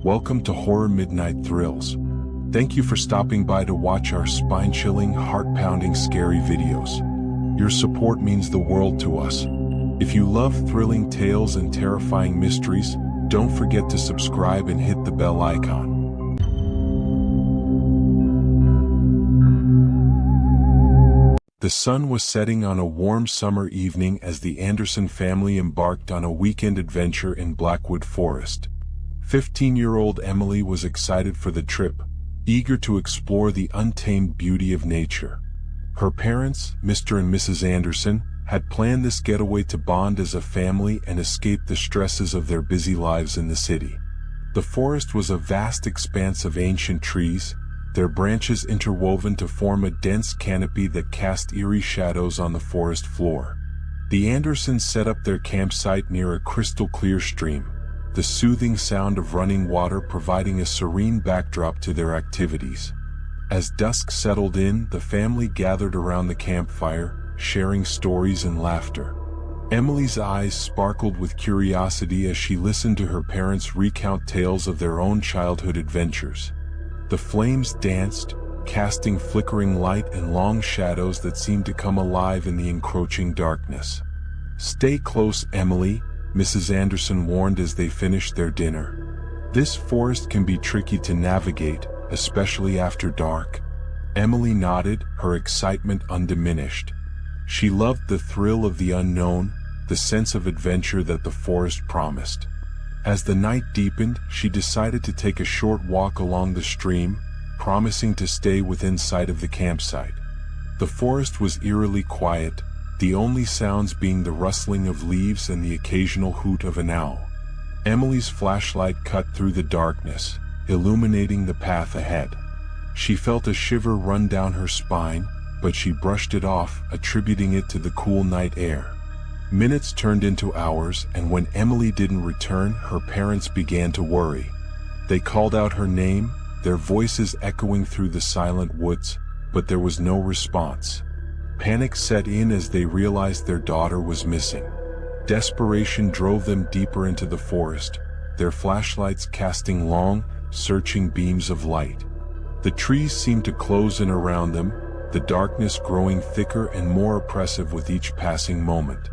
Welcome to Horror Midnight Thrills. Thank you for stopping by to watch our spine-chilling, heart-pounding, scary videos. Your support means the world to us. If you love thrilling tales and terrifying mysteries, don't forget to subscribe and hit the bell icon. The sun was setting on a warm summer evening as the Anderson family embarked on a weekend adventure in Blackwood Forest. 15-year-old Emily was excited for the trip, eager to explore the untamed beauty of nature. Her parents, Mr. and Mrs. Anderson, had planned this getaway to bond as a family and escape the stresses of their busy lives in the city. The forest was a vast expanse of ancient trees, their branches interwoven to form a dense canopy that cast eerie shadows on the forest floor. The Andersons set up their campsite near a crystal-clear stream, the soothing sound of running water providing a serene backdrop to their activities. As dusk settled in, the family gathered around the campfire, sharing stories and laughter. Emily's eyes sparkled with curiosity as she listened to her parents recount tales of their own childhood adventures. The flames danced, casting flickering light and long shadows that seemed to come alive in the encroaching darkness. "Stay close, Emily," Mrs. Anderson warned as they finished their dinner. "This forest can be tricky to navigate, especially after dark." Emily nodded, her excitement undiminished. She loved the thrill of the unknown, the sense of adventure that the forest promised. As the night deepened, she decided to take a short walk along the stream, promising to stay within sight of the campsite. The forest was eerily quiet, the only sounds being the rustling of leaves and the occasional hoot of an owl. Emily's flashlight cut through the darkness, illuminating the path ahead. She felt a shiver run down her spine, but she brushed it off, attributing it to the cool night air. Minutes turned into hours, and when Emily didn't return, her parents began to worry. They called out her name, their voices echoing through the silent woods, but there was no response. Panic set in as they realized their daughter was missing. Desperation drove them deeper into the forest, their flashlights casting long, searching beams of light. The trees seemed to close in around them, the darkness growing thicker and more oppressive with each passing moment.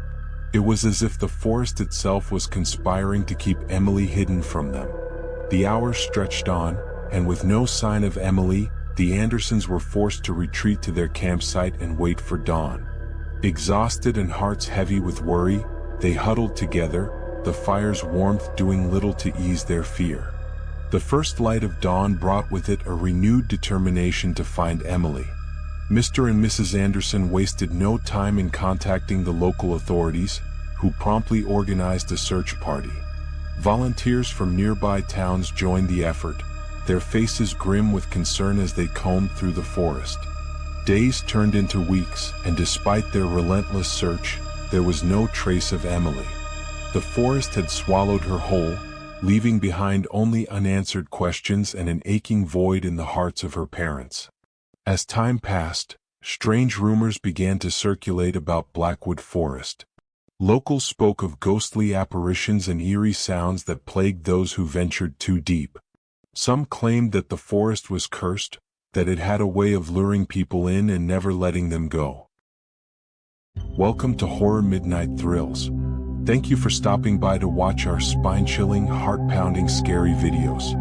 It was as if the forest itself was conspiring to keep Emily hidden from them. The hours stretched on, and with no sign of Emily, the Andersons were forced to retreat to their campsite and wait for dawn. Exhausted and hearts heavy with worry, they huddled together, the fire's warmth doing little to ease their fear. The first light of dawn brought with it a renewed determination to find Emily. Mr. and Mrs. Anderson wasted no time in contacting the local authorities, who promptly organized a search party. Volunteers from nearby towns joined the effort, their faces grim with concern as they combed through the forest. Days turned into weeks, and despite their relentless search, there was no trace of Emily. The forest had swallowed her whole, leaving behind only unanswered questions and an aching void in the hearts of her parents. As time passed, strange rumors began to circulate about Blackwood Forest. Locals spoke of ghostly apparitions and eerie sounds that plagued those who ventured too deep. Some claimed that the forest was cursed, that it had a way of luring people in and never letting them go. Welcome to Horror Midnight Thrills. Thank you for stopping by to watch our spine-chilling, heart-pounding, scary videos.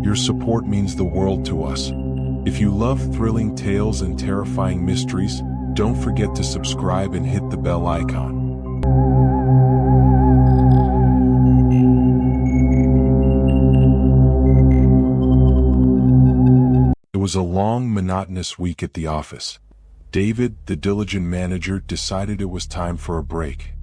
Your support means the world to us. If you love thrilling tales and terrifying mysteries, don't forget to subscribe and hit the bell icon. It was a long, monotonous week at the office. David, the diligent manager, decided it was time for a break.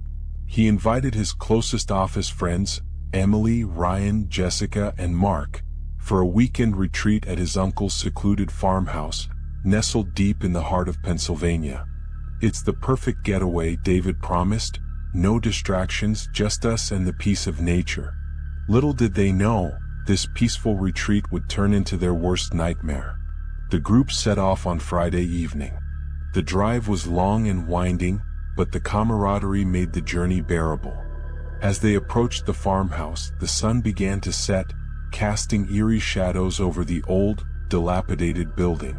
He invited his closest office friends, Emily, Ryan, Jessica, and Mark, for a weekend retreat at his uncle's secluded farmhouse, nestled deep in the heart of Pennsylvania. "It's the perfect getaway," David promised. "No distractions, just us and the peace of nature." Little did they know, this peaceful retreat would turn into their worst nightmare. The group set off on Friday evening. The drive was long and winding, but the camaraderie made the journey bearable. As they approached the farmhouse, the sun began to set, casting eerie shadows over the old, dilapidated building.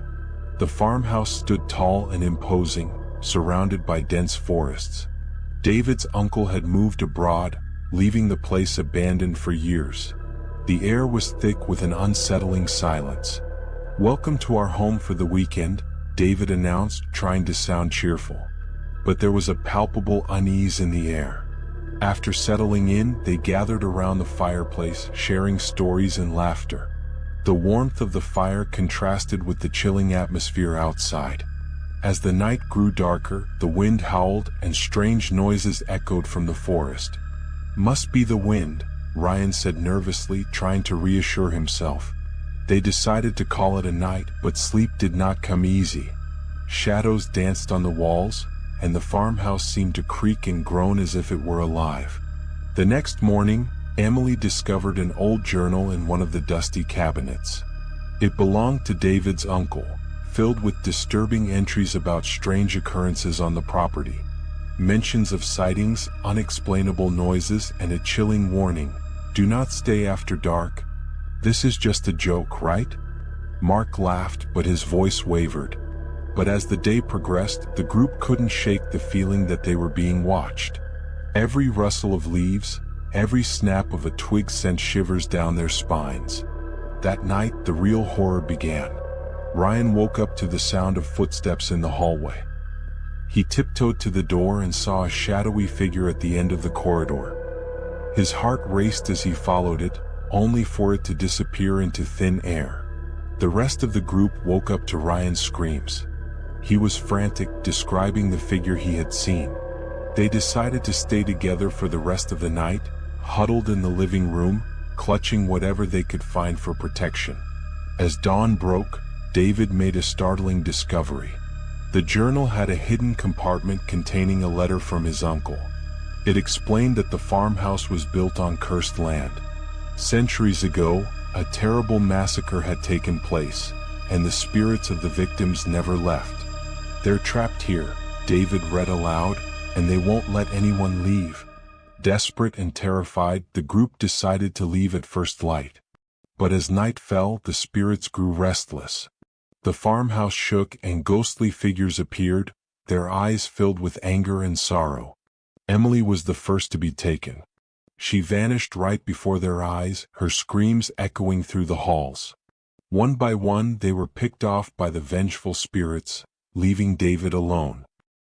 The farmhouse stood tall and imposing, surrounded by dense forests. David's uncle had moved abroad, leaving the place abandoned for years. The air was thick with an unsettling silence. "Welcome to our home for the weekend," David announced, trying to sound cheerful. But there was a palpable unease in the air. After settling in, they gathered around the fireplace, sharing stories and laughter. The warmth of the fire contrasted with the chilling atmosphere outside. As the night grew darker, the wind howled and strange noises echoed from the forest. "Must be the wind," Ryan said nervously, trying to reassure himself. They decided to call it a night, but sleep did not come easy. Shadows danced on the walls, and the farmhouse seemed to creak and groan as if it were alive. The next morning, Emily discovered an old journal in one of the dusty cabinets. It belonged to David's uncle, filled with disturbing entries about strange occurrences on the property. Mentions of sightings, unexplainable noises, and a chilling warning: "Do not stay after dark. This is just a joke, right?" Mark laughed, but his voice wavered. But as the day progressed, the group couldn't shake the feeling that they were being watched. Every rustle of leaves, every snap of a twig sent shivers down their spines. That night, the real horror began. Ryan woke up to the sound of footsteps in the hallway. He tiptoed to the door and saw a shadowy figure at the end of the corridor. His heart raced as he followed it, only for it to disappear into thin air. The rest of the group woke up to Ryan's screams. He was frantic, describing the figure he had seen. They decided to stay together for the rest of the night, huddled in the living room, clutching whatever they could find for protection. As dawn broke, David made a startling discovery. The journal had a hidden compartment containing a letter from his uncle. It explained that the farmhouse was built on cursed land. Centuries ago, a terrible massacre had taken place, and the spirits of the victims never left. "They're trapped here," David read aloud, "and they won't let anyone leave." Desperate and terrified, the group decided to leave at first light. But as night fell, the spirits grew restless. The farmhouse shook and ghostly figures appeared, their eyes filled with anger and sorrow. Emily was the first to be taken. She vanished right before their eyes, her screams echoing through the halls. One by one, they were picked off by the vengeful spirits, leaving David alone.